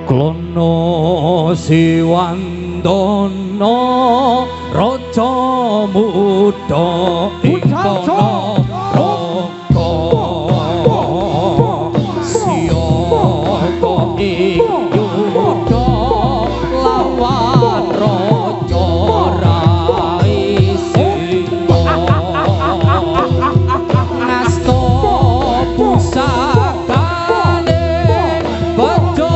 Klono Siwandana raja muda ing kono raga siyaka ing yuda lawan raja Raisina ngasta pusakane baca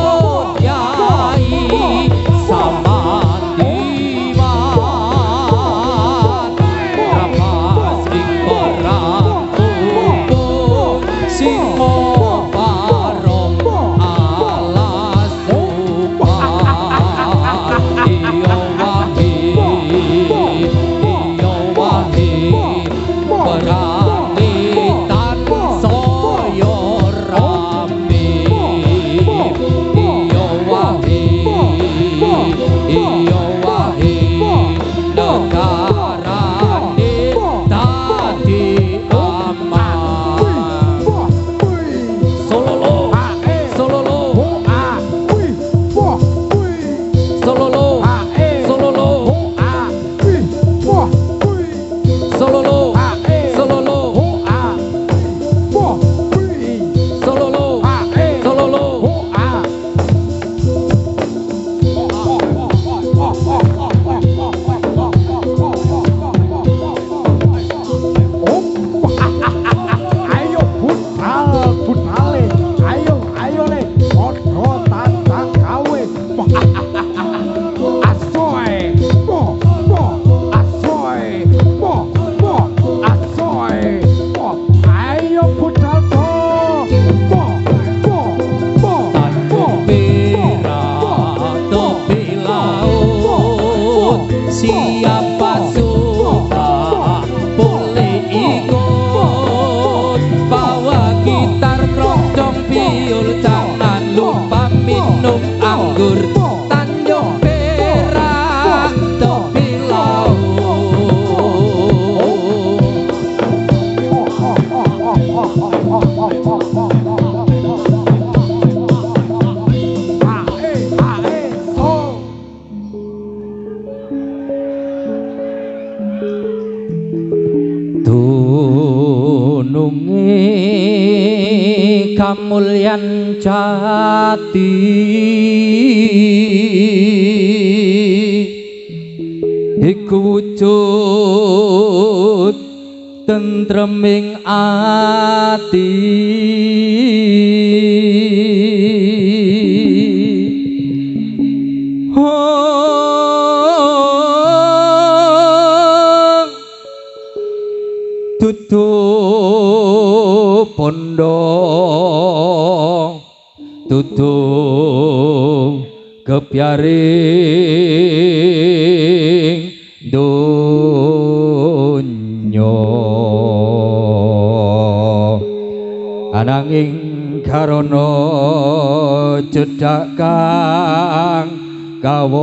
siapa suka boleh ikut bawa gitar keroncong biul jangan lupa minum anggur Tanjung Perak tepi laut nungi kamulyan jati iku wujud tentreming ati tutup pondok tutup kepyaring donya ananging karana cedhak kang kawasa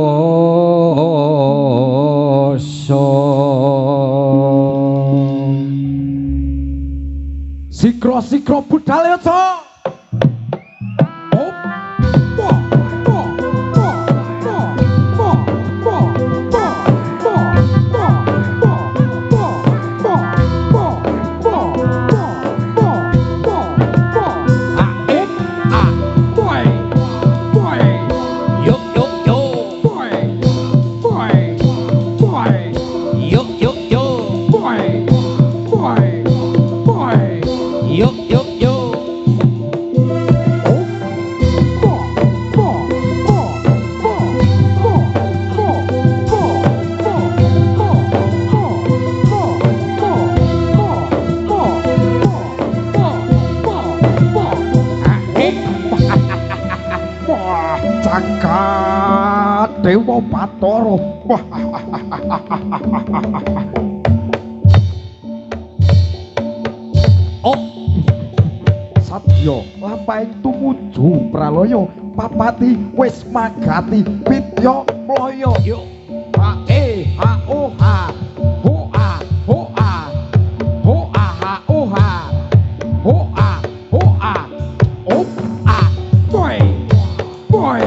sikro-sikro budal ya cok Cakat Dewa Batara. Oh Satya lampahe tumuju pralaya papati wis magati Widya Mlaya. Yo ha ha oh ha ho a ho a ho a ha oh ha ho a ho a oh a boy boy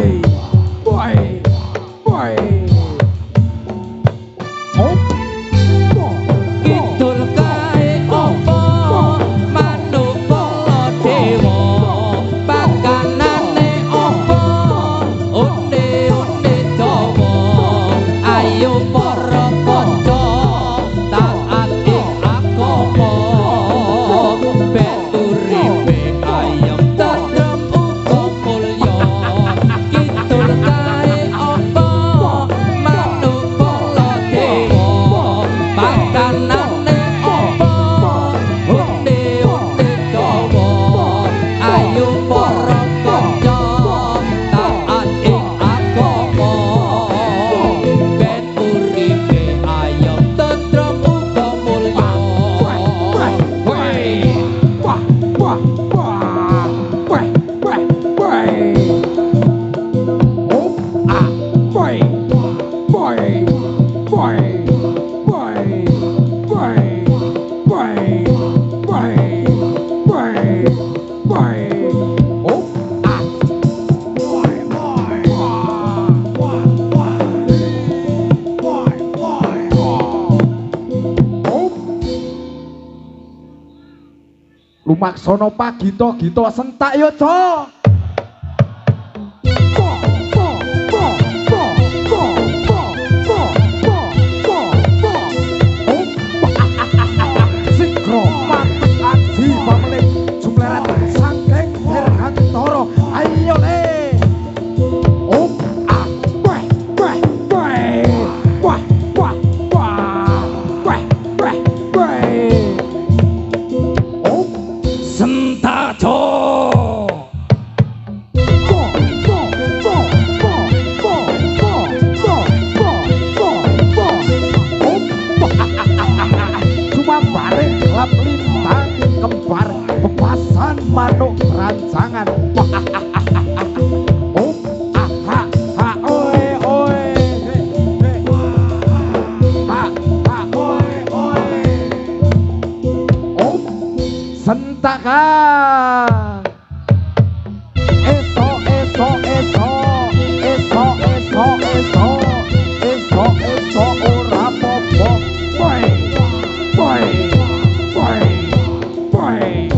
lumaksana pagita-gita sentak yo, Cok. Sikro matur aji pamrih jumlarat saking Dirgantara. Ayo le. Manuk rancangan. Oh, aha, ha, oe, oe. Ha, ha, oe, oe. Oh, sentakan. Eso, eso, eso. Eso, eso, eso. Eso, eso, ora popo. Boy, boy, boy, boy.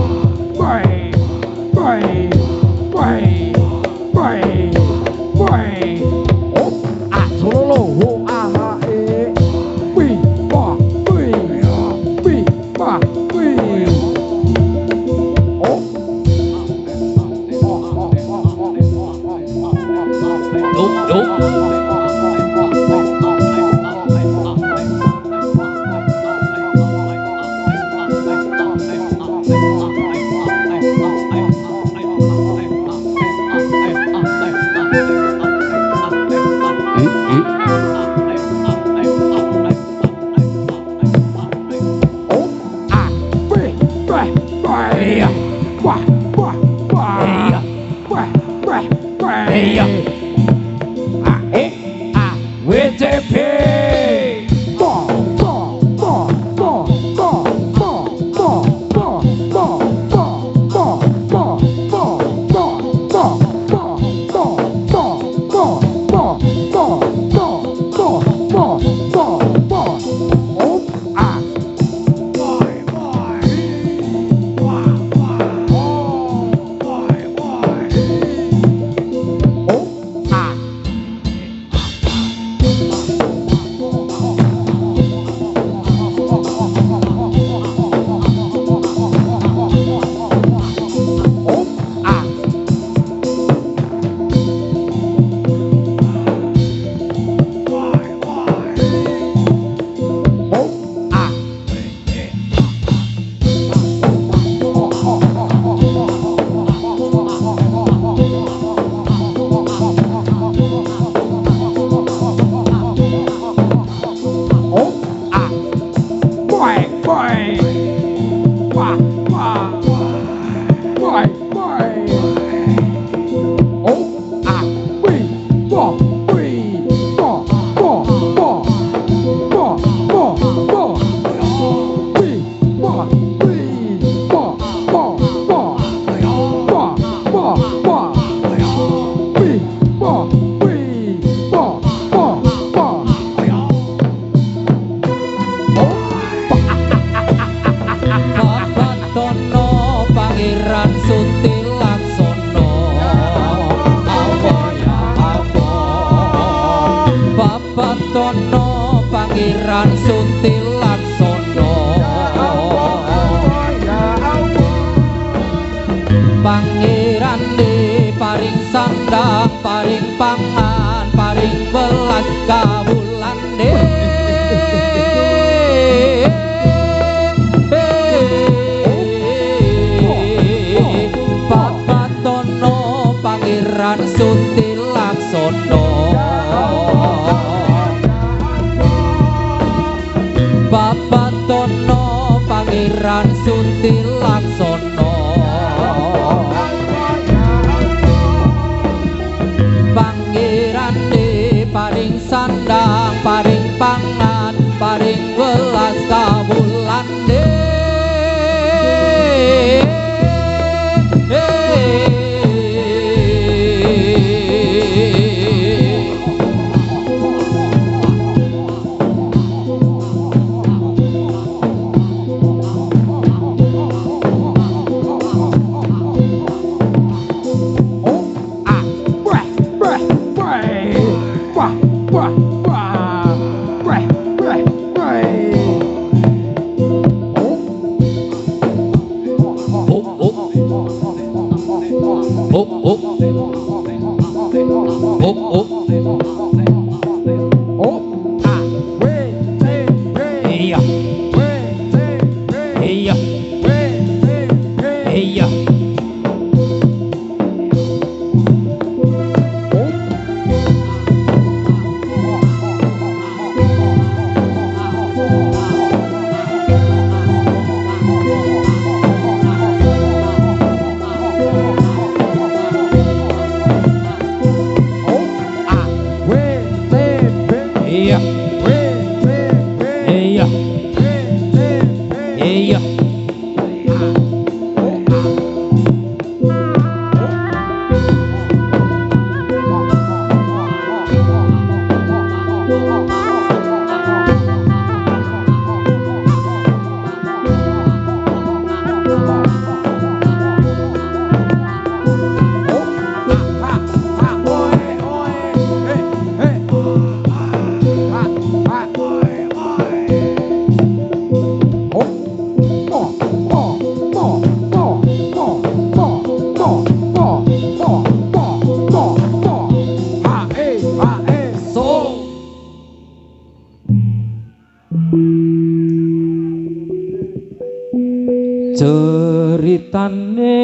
ceritane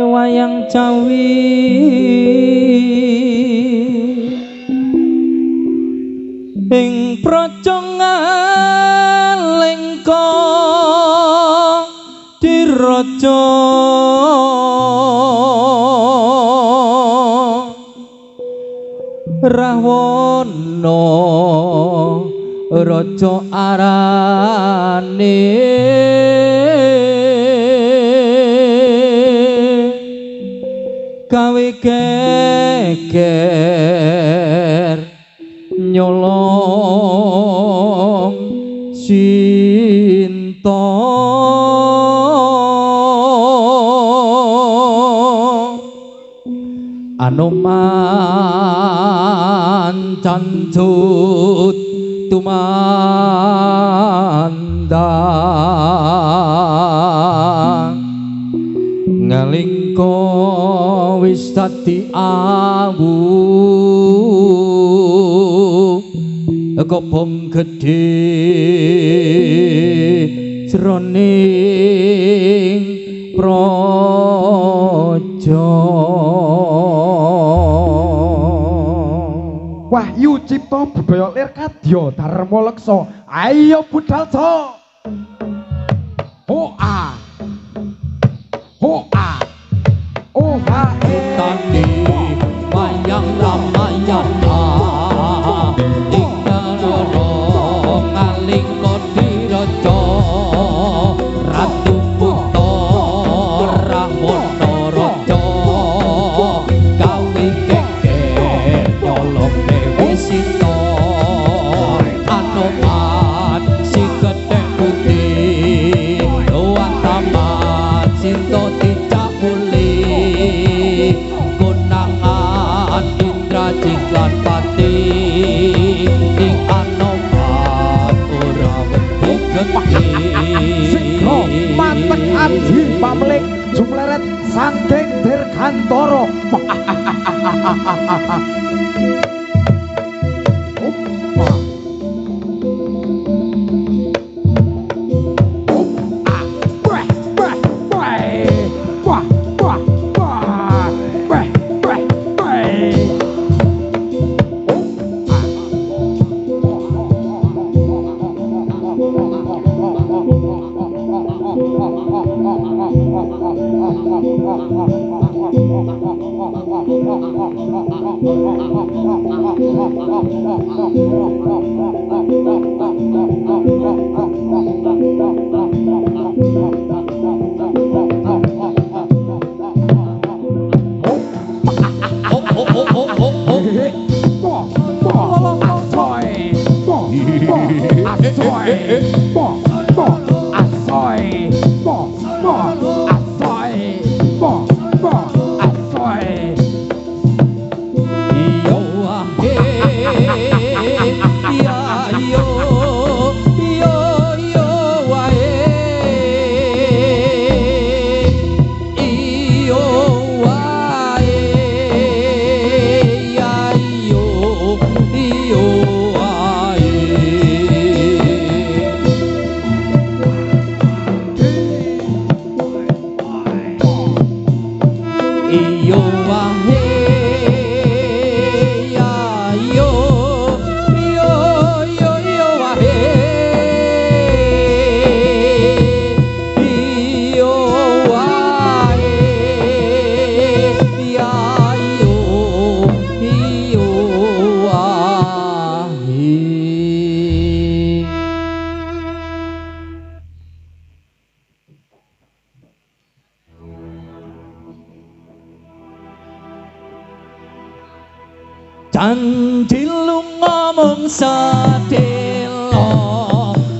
wayang Jawi ing praja Ngalengka diraja Rahwana raja arane gawe geger nyolong cinta Anoman cancut tumandang ngalingka wis dadi awu kobong gedhe jroning praja Wahyu Cipta Budaya Lir Kadya Dharma Leksa ayo budal to hoa hoa oha tani wayang ramayana ing naloro ngalingka diraja ratu putra Rahwana raja gawe geger nyolong Dewi Sita Anoman si gedhe putih Wataman Sinta Ticak Muli Konangan Indrajit lan Pati ing Anoman ora wedi gedhe mantek Aji Pamlik Jumleret saking Dirgantara Janji lunga mung sedelo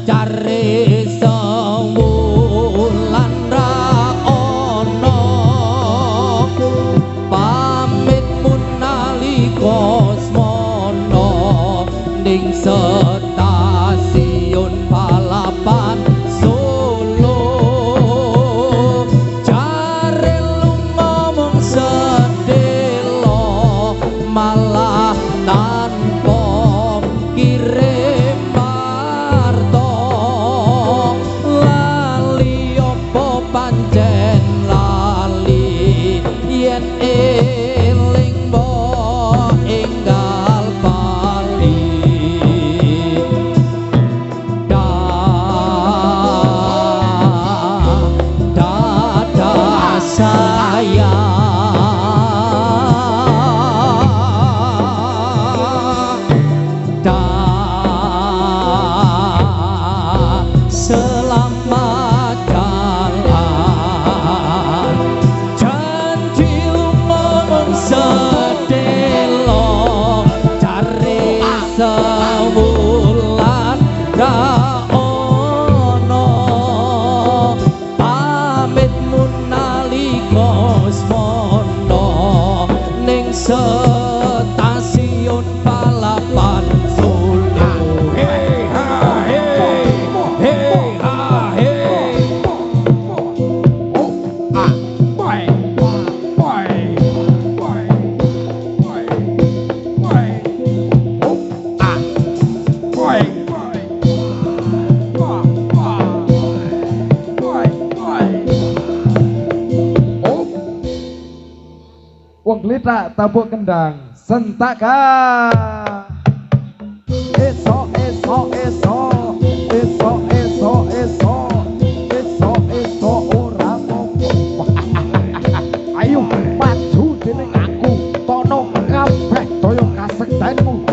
cari sewulan ra ana pamit mun nalika smana ning stasiun balapan Solo cari lunga mung sedelo malah tanpa kirim ra ono pamit mun nalika smono ning stasiun balapan Solo. Hey ha hey, hey ha hey. Wong lita tabuk kendang sentaka. Eso eso eso eso eso eso eso eso ora apa. Ayo maju dening aku tono kabeh daya kasektenmu.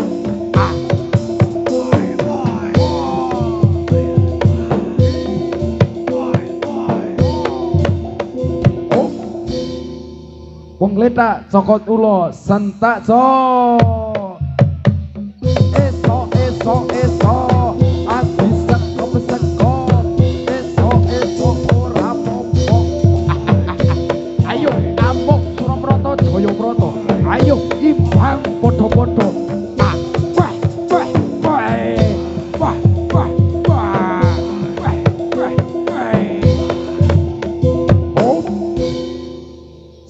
Wong letak cokot ulo sentak so. Eso eso eso ati seko seko. Eso eso ora apa. Ayo amuk Surabrata Jayabrata. Ayo imbang padha-padha.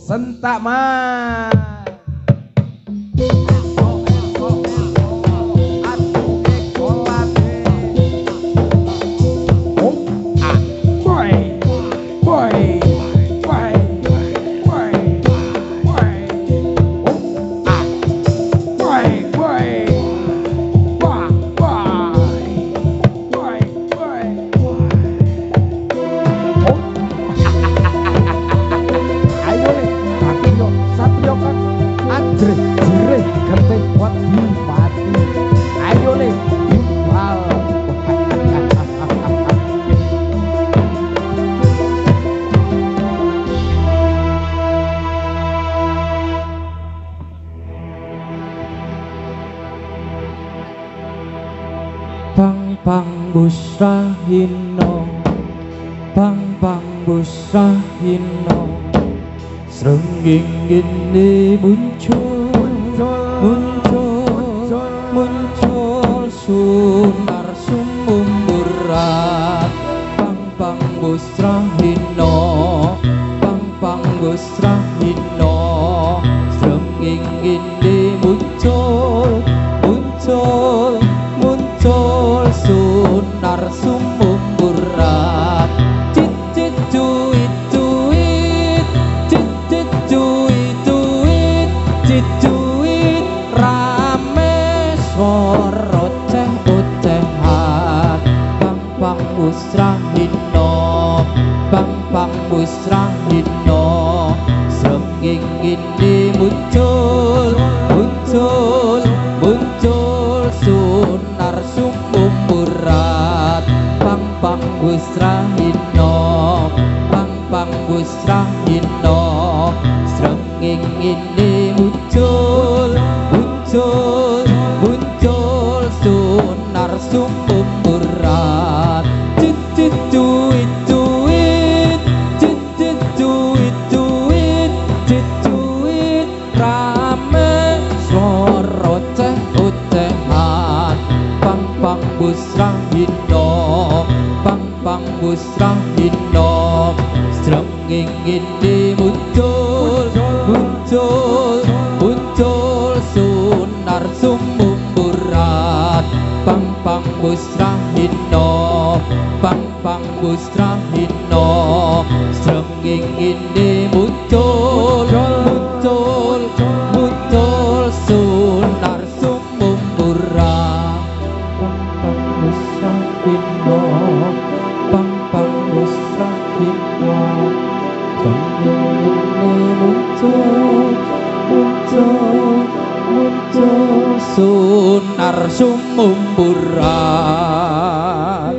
Sentak mas. Pang busrahino pang busrahino srengging ini muncul sunar sumum berat pang busrahino srengging ini muncul sunar sumum berat cicit duit rame swara oceh-ocehan pang busrahino srenging ini muncul sunar sumum berat pang busrahino srenging ini muncul sunar sumum berat cicit duit rame swara oceh-ocehan pang busrahino srenging ini muncul sunar sumum berat pang busrahino srenging ini muncul sunar sumum berat pang busrahino srenging ini muncul sunar sumum berat.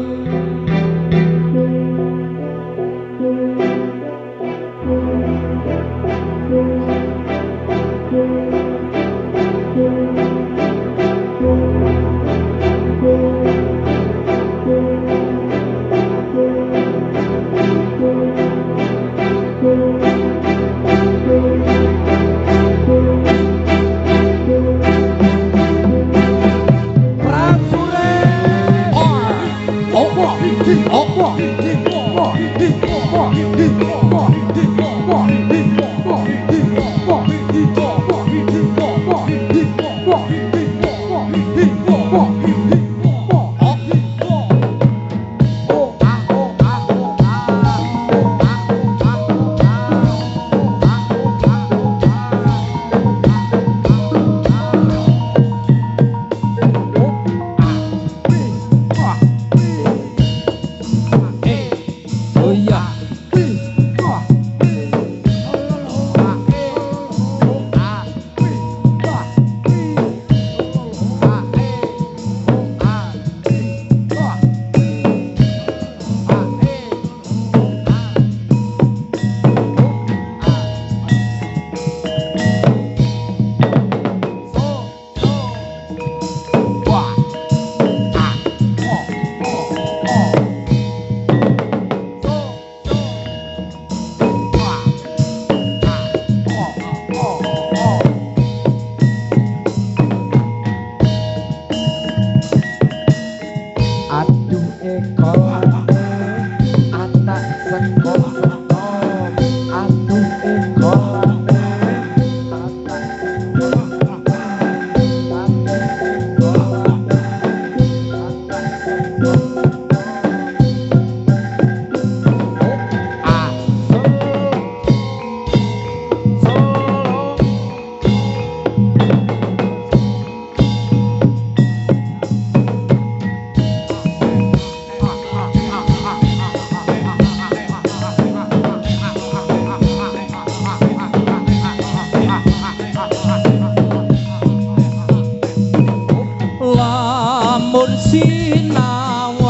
lamun sinawan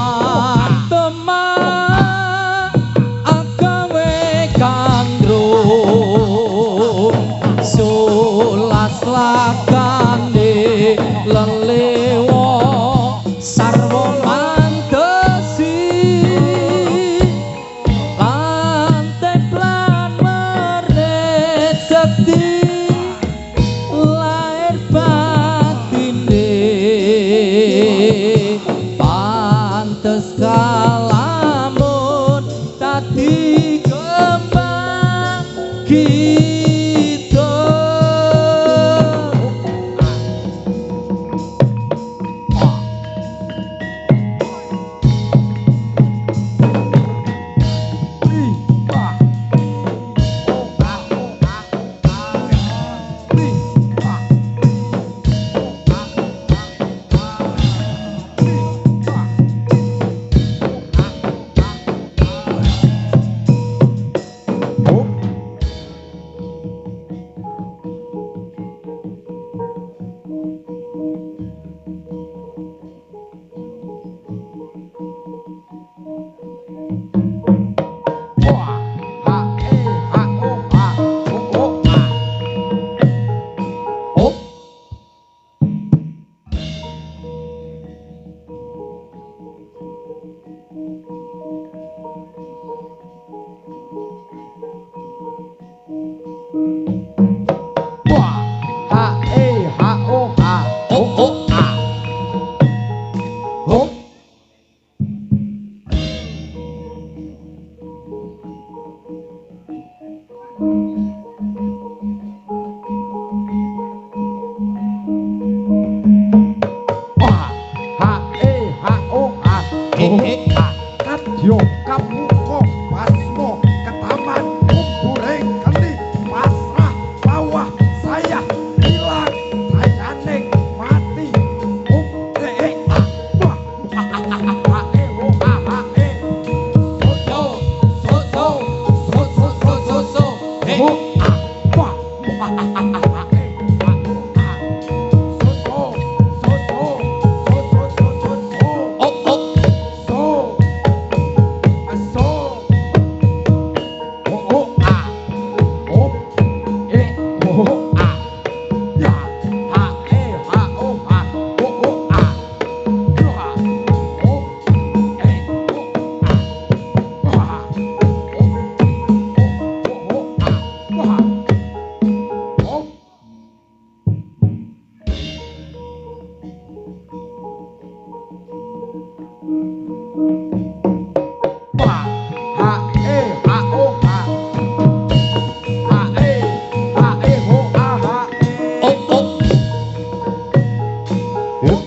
teman agawe kandrung sulas lakane lelewo sarwa mantesi lantai plan meredekti lahir batine pantes kalamun tadi kembang kita Kadya kamuka basma ketaman kuburing kendi pasrah sawah saya hilang sayaning mati so Wah, ha o ha. Ha ho a ha. Oh oh. Yuk.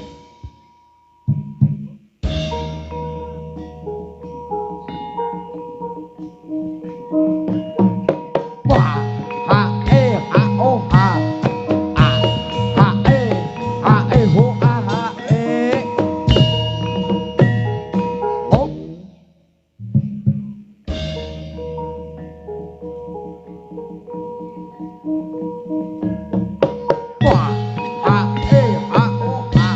Wah, ha o ha. A ha ho a ha. Oh. Wah, ha o ha.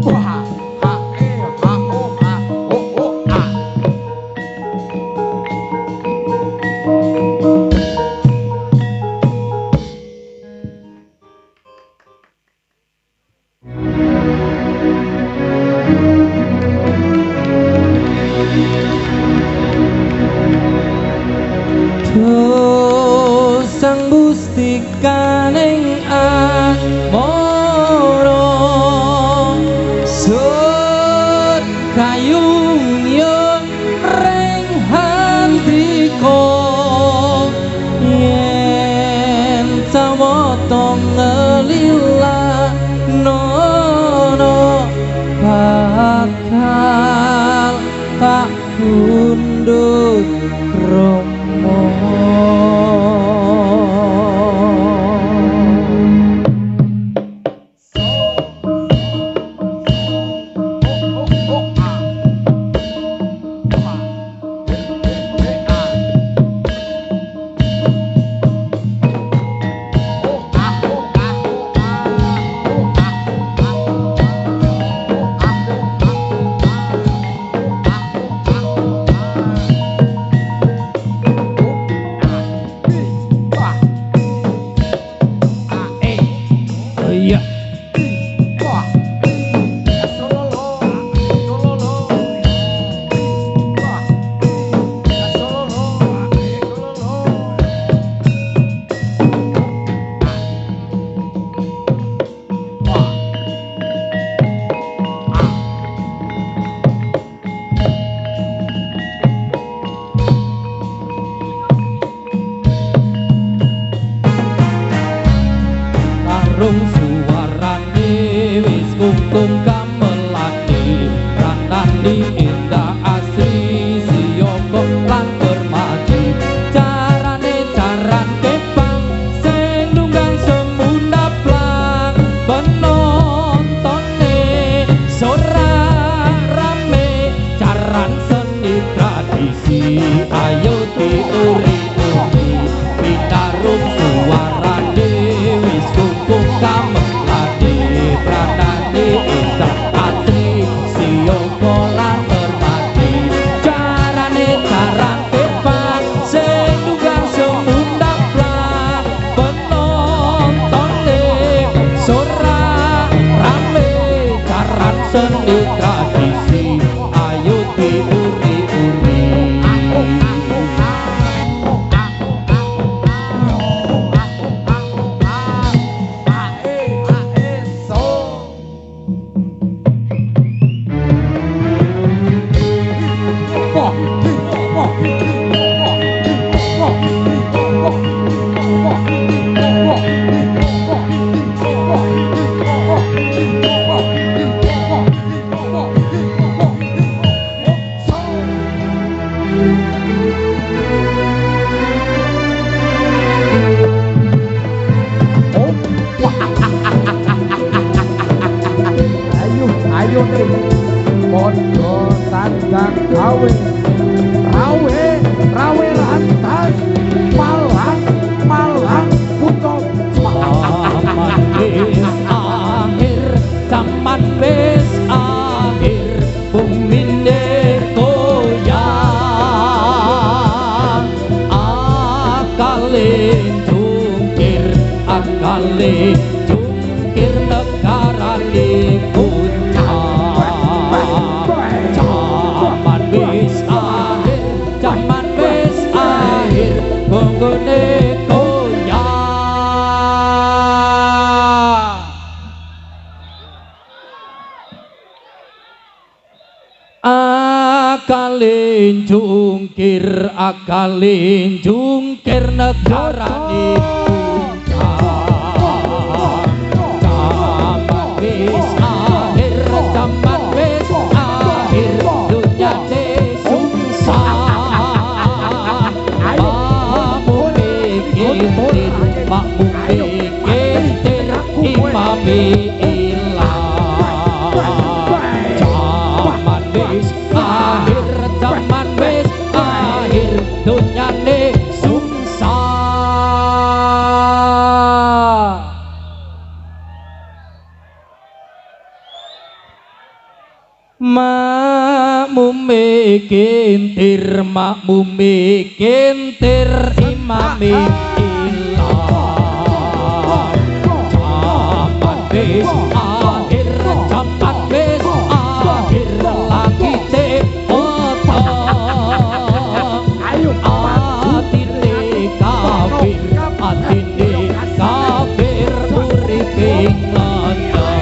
O a. Wah, ha o ha. O a. Duh sang Gusti kaning asmara sut kayung yung ring handika yen sawata ngelila nono bakal tak tunduk Romo. Iya. Tarung suarane wis kungkum kamelati ranani indah asri siyoga lan bermati carane caran kepang sing nunggang semundap lang penontone sorak rame caran seni tradisi ayo diuri-uri pitarung suarane wis kungkum kamelati pranane indah asri siyoga lan bermati carane caran kepang sing nunggang semundap lang penontone sorak rame caran seni tradisi ayo diuri-uri. Ayo nih, podo tandang gawe, rawe lantas, malang pucuk. Zaman wis akhir bumine goyang akale jungkir negarane zaman wis akhir bonggone goyang. akalin jungkir negarane zaman wis akhir zaman wis akhir dunyane sungsang makmu mikir imami ilang zaman wis akhir zaman wis akhir dunyane sungsang makmume kintir imami ilang zaman wis akhir zaman wis akhir langite potong atine kafir uripe ngendong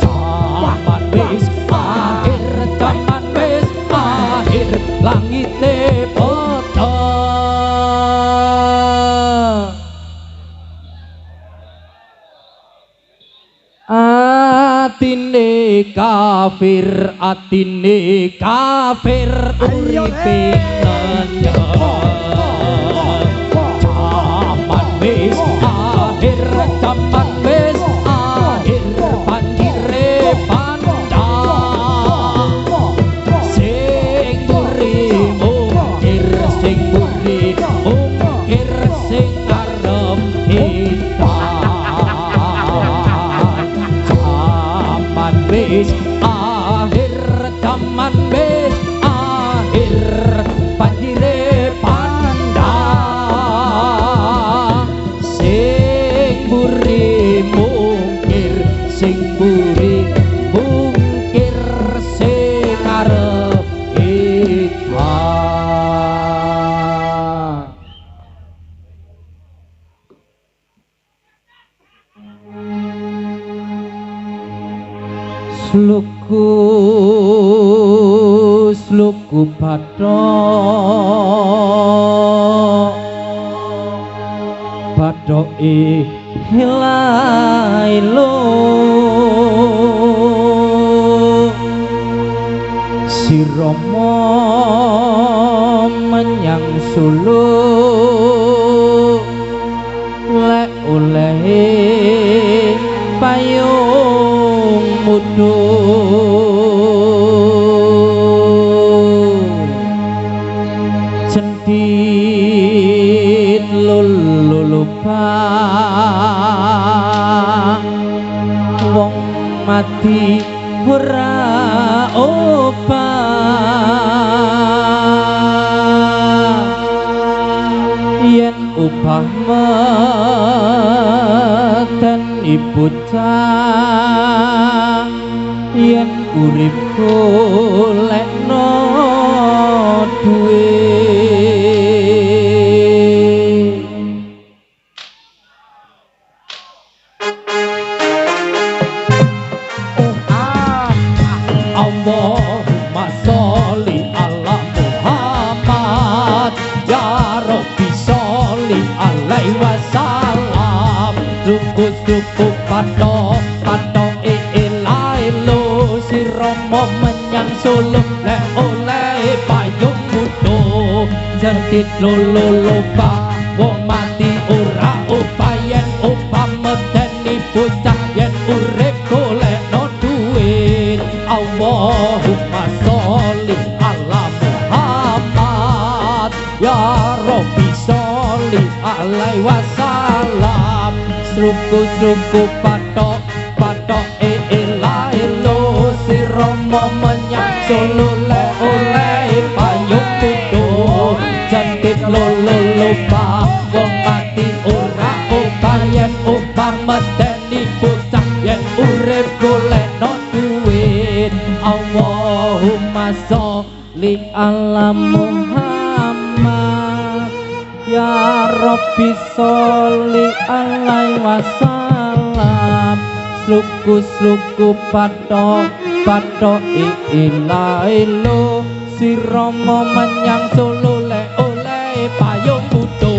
zaman wis akhir zaman wis akhir langite potong atine kafir uripe ngendong zaman wis akhir zaman wis akhir banjire pandang sing mburi mungkir sing arep zaman wis akhir zaman wis akhir banjire pandang sing mburi mungkir sing arep ikhlas sluku bathoke hilailo si Rama menyang Solo lek olehe payung mudhun cendhit lulupa wong mati ora yen upah mateni bocah yen urip golekno duit Allahumma sholli ala Muhammad ya Rabbi sholli alaihi wasallam cukup patok ilailo si Rama menyang Solo lek oleh payung mudo jendit lolo wong mati ora upayen upah medeni bocah yen urip golekno duit Allahumma sholli ala Muhammad ya Rabbi sholli alaihi wasallam struku patok ilailo si Rama menyang Solo le oleh payung mudo jendit lolo wong mati ora upayen upah medeni bocah yen urip golekno duit Allahumma sholli ala Muhammad ya Rabbi sholli alaihi wasallam sluku patok patoki ilailo sirama menyang Solo le oleh payung putu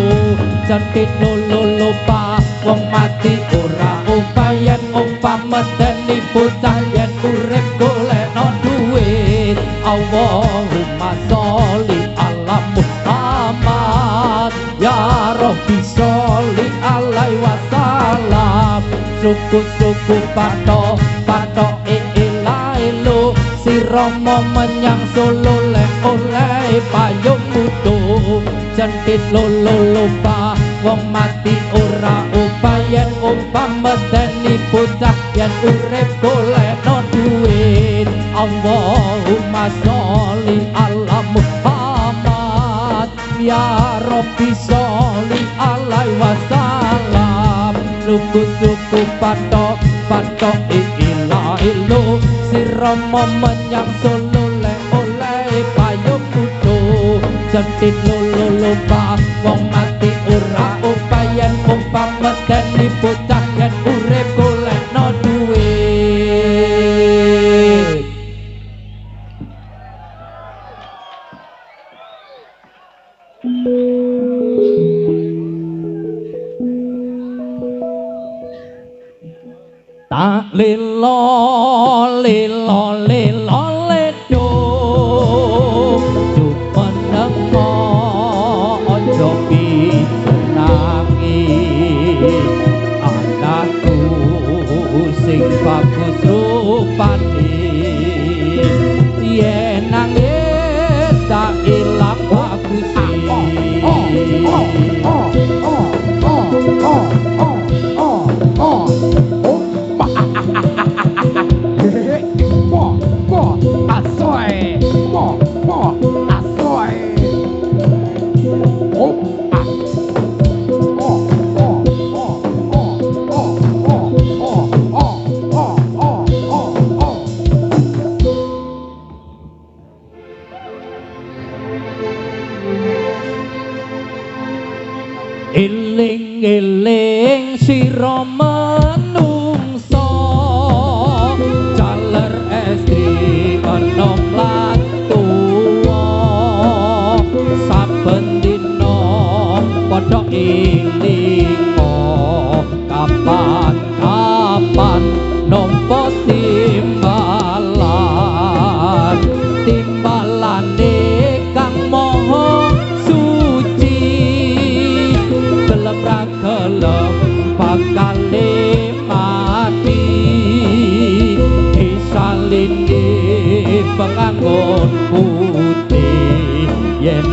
cantik lolo pa wong mati ora upayan umpama medeni bocah yen urip golekno duit Allahumma sholli ala Muhammad ya Rabbi sholli alaihi wasallam suku-suku patok ilailo sirama menyang Solo le oleh payung putu cantik lolo pa wong mati ora upayan umpama medeni bocah yen urip golekno duit Allahumma sholli ala Muhammad ya Rabbi sholli alaihi wasallam suku-suku patok ilailo sirama menyang Solo le oleh payung putu cantik lolo pa wong mati ora upayan umpama medeni bocah yen urip golekno duit tak lilo ledo jumenengo ojo nangis anakku sing bagus rupane yen nangis tak ilang baguse Eling-eling sira manungsa jaler estri enom lan tuwa saben dina padha elinga kapan-kapan nampa timbalane kang maha gelem bakale mati isaline penganggon putih yen